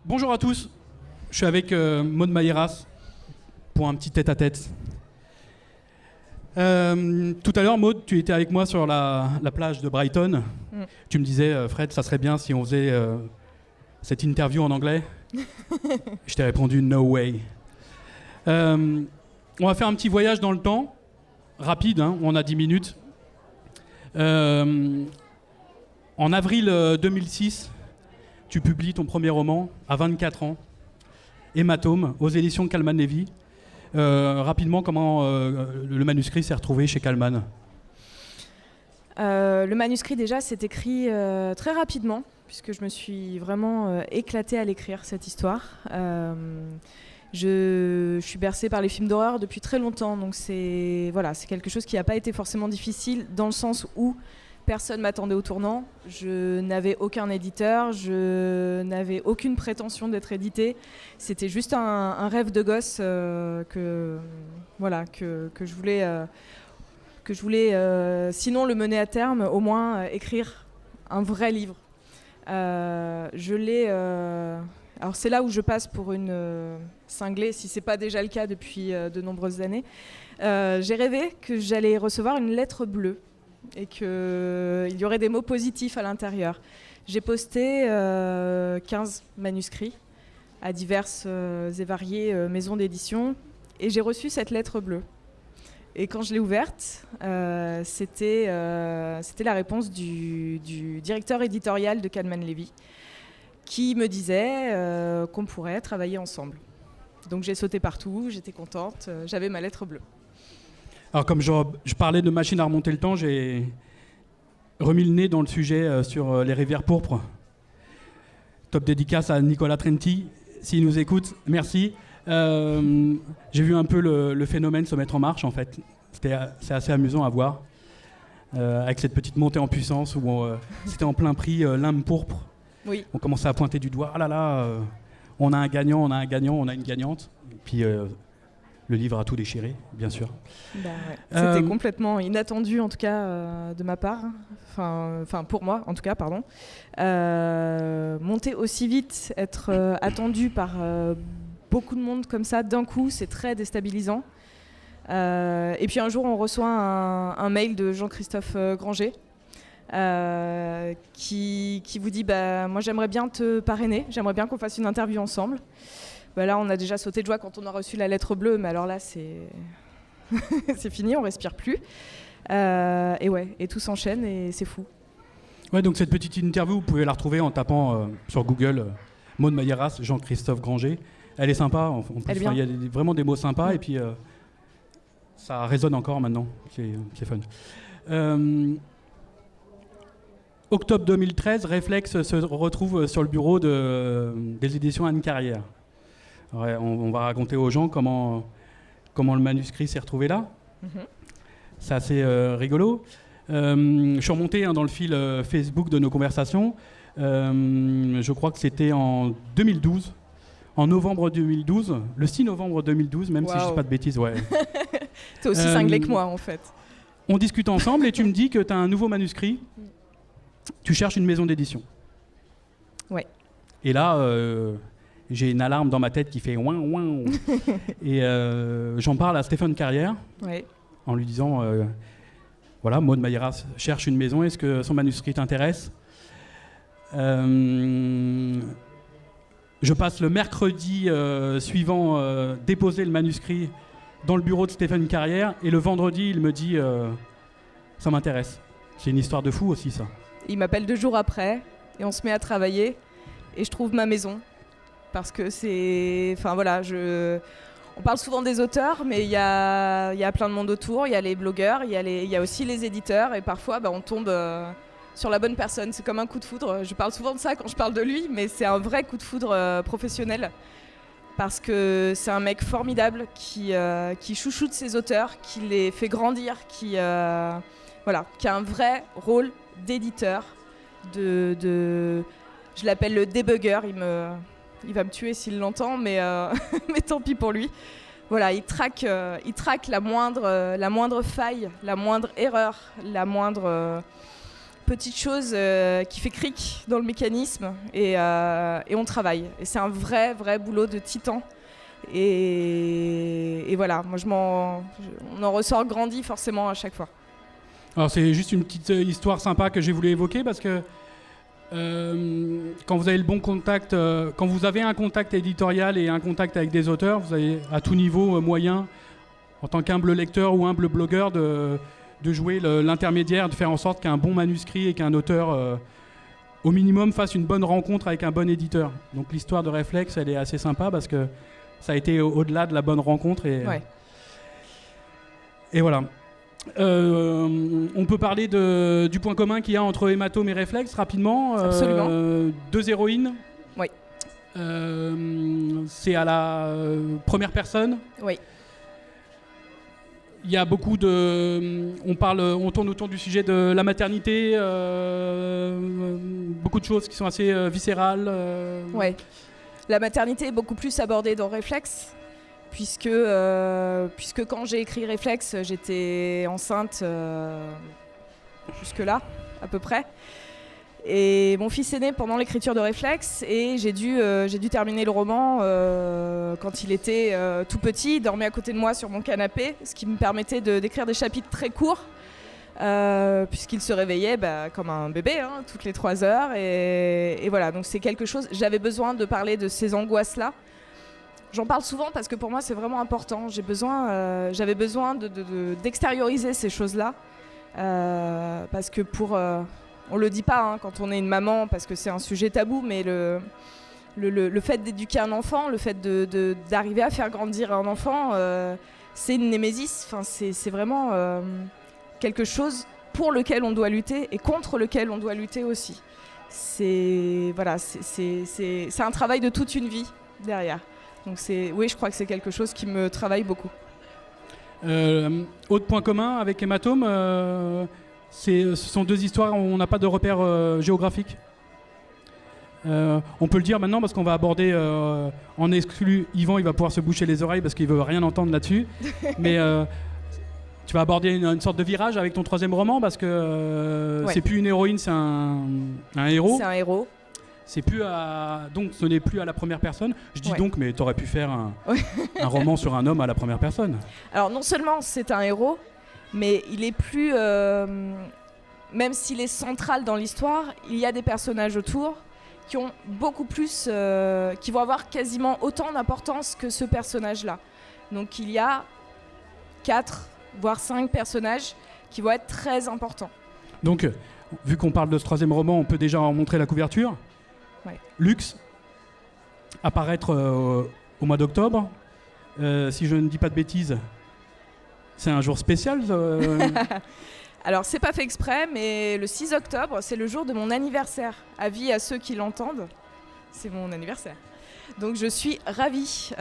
Bonjour à tous, je suis avec Maud Mayeras pour un petit tête-à-tête. Tout à l'heure, Maud, tu étais avec moi sur la plage de Brighton. Tu me disais, Fred, ça serait bien si on faisait cette interview en anglais. Je t'ai répondu, no way. On va faire un petit voyage dans le temps, rapide, hein, on a 10 minutes. En avril 2006, tu publies ton premier roman à 24 ans, Hématome, aux éditions Calman Levy. Rapidement, comment le manuscrit s'est retrouvé chez Calman ? Le manuscrit, déjà, s'est écrit très rapidement, puisque je me suis vraiment éclatée à l'écrire, cette histoire. Je suis bercée par les films d'horreur depuis très longtemps, donc c'est quelque chose qui n'a pas été forcément difficile, dans le sens où personne m'attendait au tournant, je n'avais aucun éditeur, je n'avais aucune prétention d'être édité. C'était juste un rêve de gosse que je voulais, sinon le mener à terme, au moins écrire un vrai livre. Alors c'est là où je passe pour une cinglée, si c'est pas déjà le cas depuis de nombreuses années. J'ai rêvé que j'allais recevoir une lettre bleue et qu'il y aurait des mots positifs à l'intérieur. J'ai posté 15 manuscrits à diverses et variées maisons d'édition et j'ai reçu cette lettre bleue. Et quand je l'ai ouverte, c'était la réponse du directeur éditorial de Calman Levy qui me disait qu'on pourrait travailler ensemble. Donc j'ai sauté partout, j'étais contente, j'avais ma lettre bleue. Alors comme je parlais de machine à remonter le temps, j'ai remis le nez dans le sujet sur les rivières pourpres. Top dédicace à Nicolas Trenti, s'il nous écoute, merci. J'ai vu un peu le phénomène se mettre en marche en fait. C'est assez amusant à voir, avec cette petite montée en puissance où c'était en plein prix, Limbe pourpre. Oui. On commençait à pointer du doigt, ah là là, on a un gagnant, on a une gagnante. Et puis le livre a tout déchiré, bien sûr. Bah ouais. C'était complètement inattendu, en tout cas, de ma part. Enfin, pour moi, en tout cas, pardon. Monter aussi vite, être attendu par beaucoup de monde comme ça, d'un coup, c'est très déstabilisant. Et puis un jour, on reçoit un mail de Jean-Christophe Granger qui vous dit moi, j'aimerais bien te parrainer, j'aimerais bien qu'on fasse une interview ensemble. Là, on a déjà sauté de joie quand on a reçu la lettre bleue, mais alors là, c'est fini, on respire plus. Et tout s'enchaîne et c'est fou. Ouais, donc cette petite interview, vous pouvez la retrouver en tapant sur Google Maud Mayeras, Jean-Christophe Granger. Elle est sympa, en plus, il y a vraiment des mots sympas, et puis ça résonne encore maintenant, c'est fun. Octobre 2013, Réflexe se retrouve sur le bureau des éditions Anne Carrière. Ouais, on va raconter aux gens comment le manuscrit s'est retrouvé là. C'est assez rigolo. Je suis remonté dans le fil Facebook de nos conversations. Je crois que c'était en 2012. En novembre 2012, le 6 novembre 2012, même si je ne dis pas de bêtises. Ouais. T'es aussi cinglé que moi, en fait. On discute ensemble et tu me dis que tu as un nouveau manuscrit. Tu cherches une maison d'édition. Ouais. Et là... j'ai une alarme dans ma tête qui fait ouin ouin. Et j'en parle à Stéphane Carrière, ouais, en lui disant voilà, Maud Mayeras cherche une maison, est-ce que son manuscrit t'intéresse ? Je passe le mercredi suivant déposer le manuscrit dans le bureau de Stéphane Carrière, et le vendredi, il me dit ça m'intéresse. C'est une histoire de fou aussi, ça. Il m'appelle 2 jours après, et on se met à travailler, et je trouve ma maison. Parce que c'est... Enfin voilà, on parle souvent des auteurs, mais il y a plein de monde autour. Il y a les blogueurs, il y a aussi les éditeurs. Et parfois, on tombe sur la bonne personne. C'est comme un coup de foudre. Je parle souvent de ça quand je parle de lui, mais c'est un vrai coup de foudre professionnel. Parce que c'est un mec formidable qui chouchoute ses auteurs, qui les fait grandir, qui a un vrai rôle d'éditeur, Je l'appelle le débugger, il va me tuer s'il l'entend, mais, mais tant pis pour lui. Voilà, il traque la moindre faille, la moindre erreur, la moindre petite chose qui fait cric dans le mécanisme, et on travaille. Et c'est un vrai boulot de titan. Et voilà, moi on en ressort grandi forcément à chaque fois. Alors c'est juste une petite histoire sympa que j'ai voulu évoquer parce que quand vous avez le bon contact, quand vous avez un contact éditorial et un contact avec des auteurs, vous avez à tout niveau moyen, en tant qu'humble lecteur ou humble blogueur, de jouer l'intermédiaire, de faire en sorte qu'un bon manuscrit et qu'un auteur, au minimum, fasse une bonne rencontre avec un bon éditeur. Donc l'histoire de Réflexe, elle est assez sympa parce que ça a été au-delà de la bonne rencontre. Et voilà. On peut parler du point commun qu'il y a entre Hématome et Réflexe rapidement. Absolument. 2 héroïnes. Oui. C'est à la première personne. Oui. Il y a beaucoup de... On tourne autour du sujet de la maternité. Beaucoup de choses qui sont assez viscérales. Oui. La maternité est beaucoup plus abordée dans Réflexe. Puisque quand j'ai écrit Réflexe, j'étais enceinte jusque-là, à peu près. Et mon fils est né pendant l'écriture de Réflexe, et j'ai dû terminer le roman quand il était tout petit. Il dormait à côté de moi sur mon canapé, ce qui me permettait d'écrire des chapitres très courts, puisqu'il se réveillait comme un bébé, toutes les 3 heures. Et voilà, donc c'est quelque chose... J'avais besoin de parler de ces angoisses-là. J'en parle souvent parce que pour moi c'est vraiment important. J'avais besoin d'extérioriser ces choses-là, parce que on le dit pas quand on est une maman, parce que c'est un sujet tabou, mais le fait d'éduquer un enfant, le fait d'arriver à faire grandir un enfant, c'est une némésis. Enfin, c'est vraiment quelque chose pour lequel on doit lutter et contre lequel on doit lutter aussi. C'est un travail de toute une vie derrière. Donc oui, je crois que c'est quelque chose qui me travaille beaucoup. Autre point commun avec Hématome, ce sont 2 histoires où on n'a pas de repère géographique. On peut le dire maintenant parce qu'on va aborder en exclu. Yvan, il va pouvoir se boucher les oreilles parce qu'il veut rien entendre là-dessus. Mais tu vas aborder une sorte de virage avec ton 3e roman parce que c'est plus une héroïne, c'est un héros. C'est un héros. Donc ce n'est plus à la première personne. Je dis donc, mais tu aurais pu faire un roman sur un homme à la première personne. Alors non seulement c'est un héros, mais il est plus... même s'il est central dans l'histoire, il y a des personnages autour qui ont beaucoup plus... qui vont avoir quasiment autant d'importance que ce personnage-là. Donc il y a 4, voire 5 personnages qui vont être très importants. Donc, vu qu'on parle de ce 3e roman, on peut déjà en montrer la couverture. Lux, apparaître au mois d'octobre. Si je ne dis pas de bêtises, c'est un jour spécial. Alors, c'est pas fait exprès, mais le 6 octobre, c'est le jour de mon anniversaire. Avis à ceux qui l'entendent, c'est mon anniversaire. Donc, je suis ravie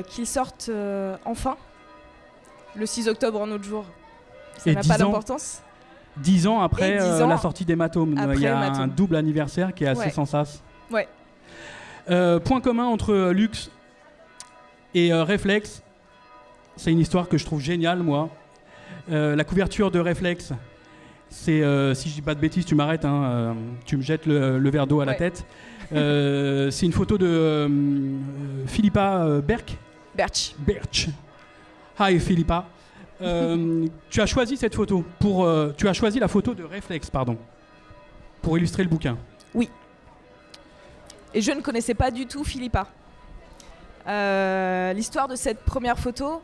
qu'il sorte enfin. Le 6 octobre, en autre jour. Ça n'a pas d'importance. 10 ans après la sortie d'Hématome. Il y a un double anniversaire qui est assez sensas. Ouais. Point commun entre Lux et Réflexe, c'est une histoire que je trouve géniale, moi. La couverture de Réflexe, c'est, si je dis pas de bêtises, tu m'arrêtes, tu me jettes le verre d'eau à la tête. C'est une photo de Philippa Berch. Hi Philippa. Tu as choisi cette photo tu as choisi la photo de Réflexe, pardon, pour illustrer le bouquin. Oui. Et je ne connaissais pas du tout Philippa. L'histoire de cette première photo,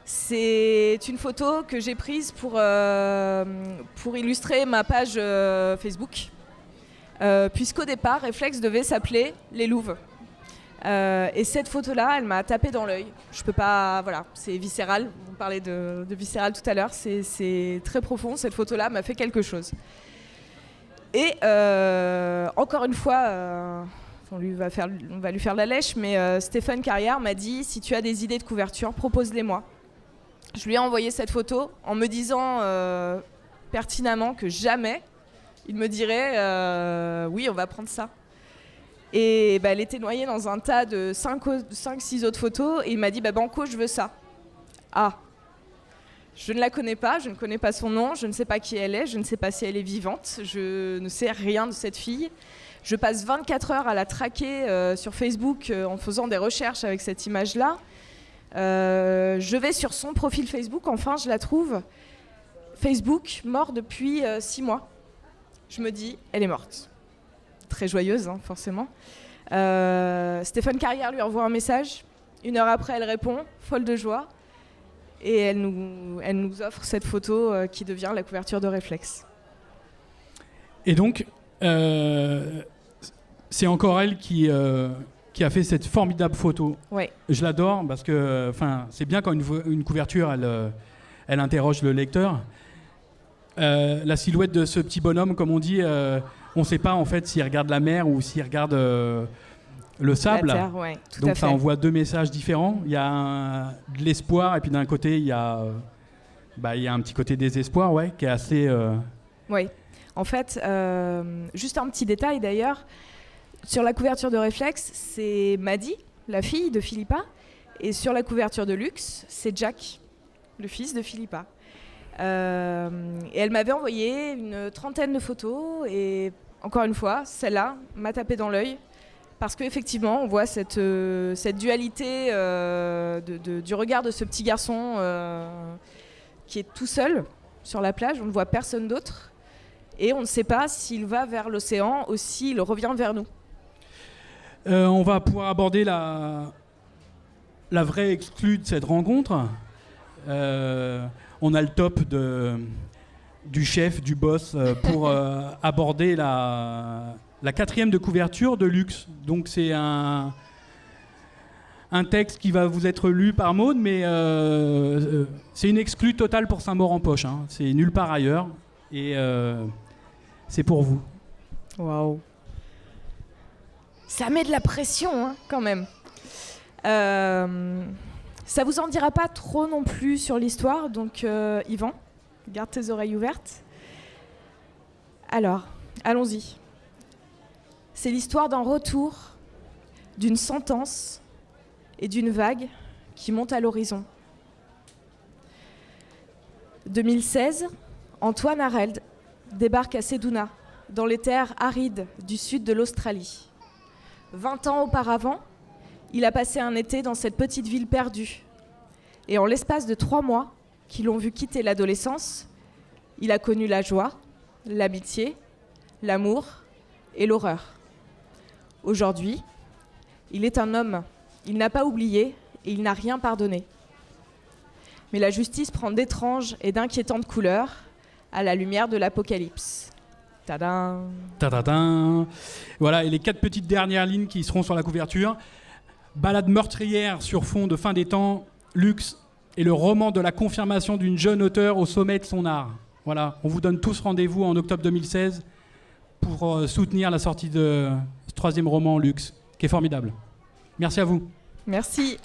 c'est une photo que j'ai prise pour illustrer ma page Facebook, puisqu'au départ, Réflexe devait s'appeler Les Louves. Et cette photo-là, elle m'a tapé dans l'œil. Je peux pas, voilà, c'est viscéral. On parlait de viscéral tout à l'heure. C'est très profond. Cette photo-là m'a fait quelque chose. Et encore une fois, on va lui faire la lèche, mais Stéphane Carrière m'a dit, si tu as des idées de couverture, propose-les-moi. Je lui ai envoyé cette photo en me disant pertinemment que jamais il me dirait oui, on va prendre ça. Et elle était noyée dans un tas de 5-6 autres photos. Et il m'a dit, Banco, je veux ça. Ah, je ne la connais pas, je ne connais pas son nom, je ne sais pas qui elle est, je ne sais pas si elle est vivante, je ne sais rien de cette fille. Je passe 24 heures à la traquer sur Facebook en faisant des recherches avec cette image-là. Je vais sur son profil Facebook, enfin je la trouve. Facebook, mort depuis 6 mois. Je me dis, elle est morte. Très joyeuse, hein, forcément. Stéphane Carrière lui envoie un message. 1 heure après, elle répond, folle de joie. Et elle nous offre cette photo qui devient la couverture de Réflexe. Et donc, c'est encore elle qui a fait cette formidable photo. Ouais. Je l'adore parce que c'est bien quand une couverture, elle interroge le lecteur. La silhouette de ce petit bonhomme, comme on dit, on ne sait pas en fait s'il regarde la mer ou s'il regarde le sable. La terre, ouais, tout Donc à fait. ça envoie 2 messages différents. Il y a de l'espoir et puis d'un côté il y a un petit côté désespoir, ouais, qui est assez. Oui. En fait, juste un petit détail d'ailleurs. Sur la couverture de Réflexe, c'est Maddy, la fille de Philippa, et sur la couverture de Luxe, c'est Jack, le fils de Philippa. Et elle m'avait envoyé une 30aine de photos et encore une fois, celle-là m'a tapé dans l'œil parce qu'effectivement, on voit cette dualité du regard de ce petit garçon qui est tout seul sur la plage. On ne voit personne d'autre et on ne sait pas s'il va vers l'océan ou s'il revient vers nous. On va pouvoir aborder la vraie exclue de cette rencontre. On a le top du chef, du boss, pour aborder la 4e de couverture de Luxe. Donc c'est un texte qui va vous être lu par Maud, mais c'est une exclue totale pour Saint-Maur-en-Poche. Hein. C'est nulle part ailleurs. Et c'est pour vous. Waouh. Ça met de la pression, hein, quand même. Ça vous en dira pas trop non plus sur l'histoire, donc Yvan, garde tes oreilles ouvertes. Alors, allons-y. C'est l'histoire d'un retour, d'une sentence et d'une vague qui monte à l'horizon. 2016, Antoine Areld débarque à Ceduna, dans les terres arides du sud de l'Australie. 20 ans auparavant, il a passé un été dans cette petite ville perdue. Et en l'espace de 3 mois, qui l'ont vu quitter l'adolescence, il a connu la joie, l'amitié, l'amour et l'horreur. Aujourd'hui, il est un homme. Il n'a pas oublié et il n'a rien pardonné. Mais la justice prend d'étranges et d'inquiétantes couleurs à la lumière de l'apocalypse. Tadam. Tadadam. Voilà, et les 4 petites dernières lignes qui seront sur la couverture. Balade meurtrière sur fond de fin des temps, Luxe est le roman de la confirmation d'une jeune auteure au sommet de son art. Voilà, on vous donne tous rendez-vous en octobre 2016 pour soutenir la sortie de ce 3e roman Luxe, qui est formidable. Merci à vous. Merci.